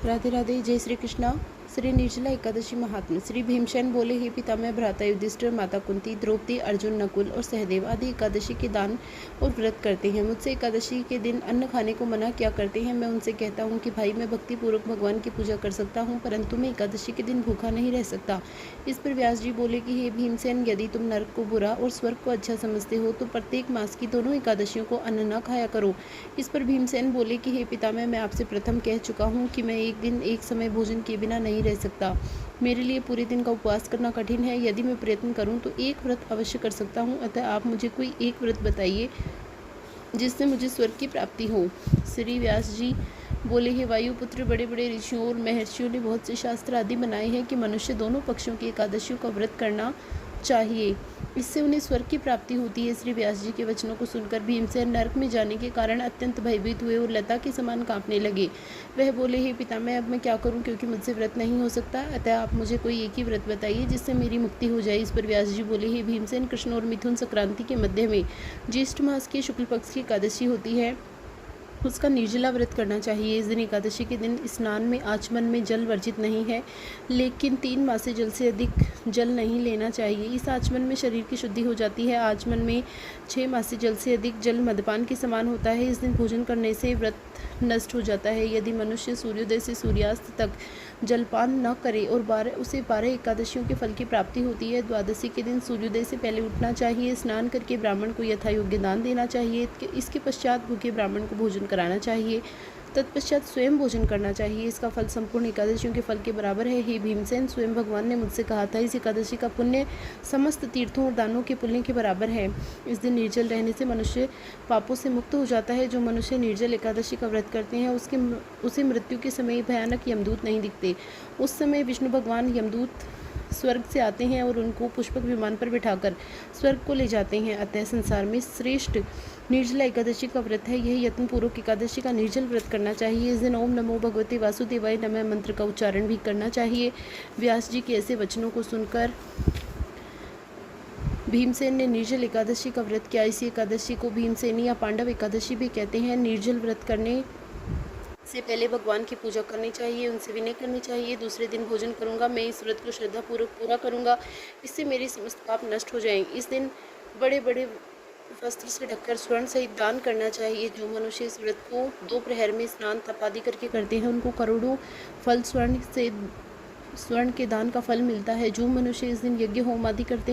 राधे राधे। जय श्री कृष्णा। श्री निर्जला एकादशी महात्म्य। श्री भीमसेन बोले, हे पितामह भ्राता युधिष्ठिर, माता कुंती, द्रौपदी, अर्जुन, नकुल और सहदेव आदि एकादशी के दान और व्रत करते हैं। मुझसे एकादशी के दिन अन्न खाने को मना क्या करते हैं। मैं उनसे कहता हूँ कि भाई, मैं भक्ति पूर्वक भगवान की पूजा कर सकता हूँ, परंतु मैं एकादशी के दिन भूखा नहीं रह सकता। इस पर व्यास जी बोले कि हे भीमसेन, यदि तुम नरक को बुरा और स्वर्ग को अच्छा समझते हो तो प्रत्येक मास की दोनों एकादशियों को अन्न न खाया करो। इस पर भीमसेन बोले कि हे पितामह, मैं आपसे प्रथम कह चुका हूँ कि मैं एक दिन एक समय भोजन किए बिना नहीं रह सकता। मेरे लिए पूरे दिन का उपवास करना कठिन है। यदि मैं प्रयत्न करूं तो एक व्रत अवश्य कर सकता हूं, अतः आप मुझे कोई एक व्रत बताइए जिससे मुझे स्वर्ग की प्राप्ति हो। श्री व्यास जी बोले, हे वायुपुत्र, बड़े बड़े ऋषियों और महर्षियों ने बहुत से शास्त्र आदि बनाए हैं कि मनुष्य दोनों पक्षों की एकादशियों का व्रत करना चाहिए, इससे उन्हें स्वर्ग की प्राप्ति होती है। श्री व्यास जी के वचनों को सुनकर भीमसेन नरक में जाने के कारण अत्यंत भयभीत हुए और लता के समान कांपने लगे। वह बोले, हे पितामह, अब मैं क्या करूं, क्योंकि मुझसे व्रत नहीं हो सकता, अतः आप मुझे कोई एक ही व्रत बताइए जिससे मेरी मुक्ति हो जाए। इस पर व्यास जी बोले, हे भीमसेन, कृष्ण और मिथुन संक्रांति के मध्य में ज्येष्ठ मास की शुक्ल पक्ष की एकादशी होती है, उसका निर्जला व्रत करना चाहिए। इस दिन एकादशी के दिन स्नान में आचमन में जल वर्जित नहीं है, लेकिन 3 मास से जल से अधिक जल नहीं लेना चाहिए। इस आचमन में शरीर की शुद्धि हो जाती है। आचमन में 6 मास से जल से अधिक जल मद्यपान के समान होता है। इस दिन भोजन करने से व्रत नष्ट हो जाता है। यदि मनुष्य सूर्योदय से सूर्यास्त तक जलपान न करे और उसे 12 एकादशियों के फल की प्राप्ति होती है। द्वादशी के दिन सूर्योदय से पहले उठना चाहिए, स्नान करके ब्राह्मण को यथायोग्य दान देना चाहिए। इसके पश्चात भूखे ब्राह्मण को भोजन कराना चाहिए, तत्पश्चात स्वयं भोजन करना चाहिए। इसका फल संपूर्ण एकादशियों के फल के बराबर है। हे भीमसेन, स्वयं भगवान ने मुझसे कहा था, इस एकादशी का पुण्य समस्त तीर्थों और दानों के पुण्य के बराबर है। इस दिन निर्जल रहने से मनुष्य पापों से मुक्त हो जाता है। जो मनुष्य निर्जल एकादशी का व्रत करते हैं उसे मृत्यु के समय भयानक यमदूत नहीं दिखते। उस समय विष्णु भगवान यमदूत स्वर्ग से आते हैं और उनको पुष्पक विमान पर बिठाकर स्वर्ग को ले जाते हैं। अतः संसार में श्रेष्ठ निर्जला एकादशी का व्रत है। यह यत्न पूर्वक एकादशी का निर्जल व्रत करना चाहिए। इस दिन ओम नमो भगवते वासुदेवाय नमः मंत्र का उच्चारण भी करना चाहिए। व्यास जी के ऐसे वचनों को सुनकर भीमसेन ने निर्जल एकादशी का व्रत किया। इसी एकादशी को भीमसेनी या पांडव एकादशी भी कहते हैं। निर्जल व्रत करने से पहले भगवान की पूजा करनी चाहिए, उनसे विनय करनी चाहिए। दूसरे दिन भोजन करूंगा। मैं इस व्रत को श्रद्धापूर्वक पूरा करूंगा, इससे मेरे समस्त पाप नष्ट हो जाएंगे। इस दिन बड़े बड़े वस्त्र से ढककर स्वर्ण सहित दान करना चाहिए। जो मनुष्य इस व्रत को 2 प्रहर में स्नान तप आदि करके करते हैं, उनको करोड़ों फल स्वर्ण के दान का फल मिलता है। जो मनुष्य इस दिन यज्ञ होम आदि करते हैं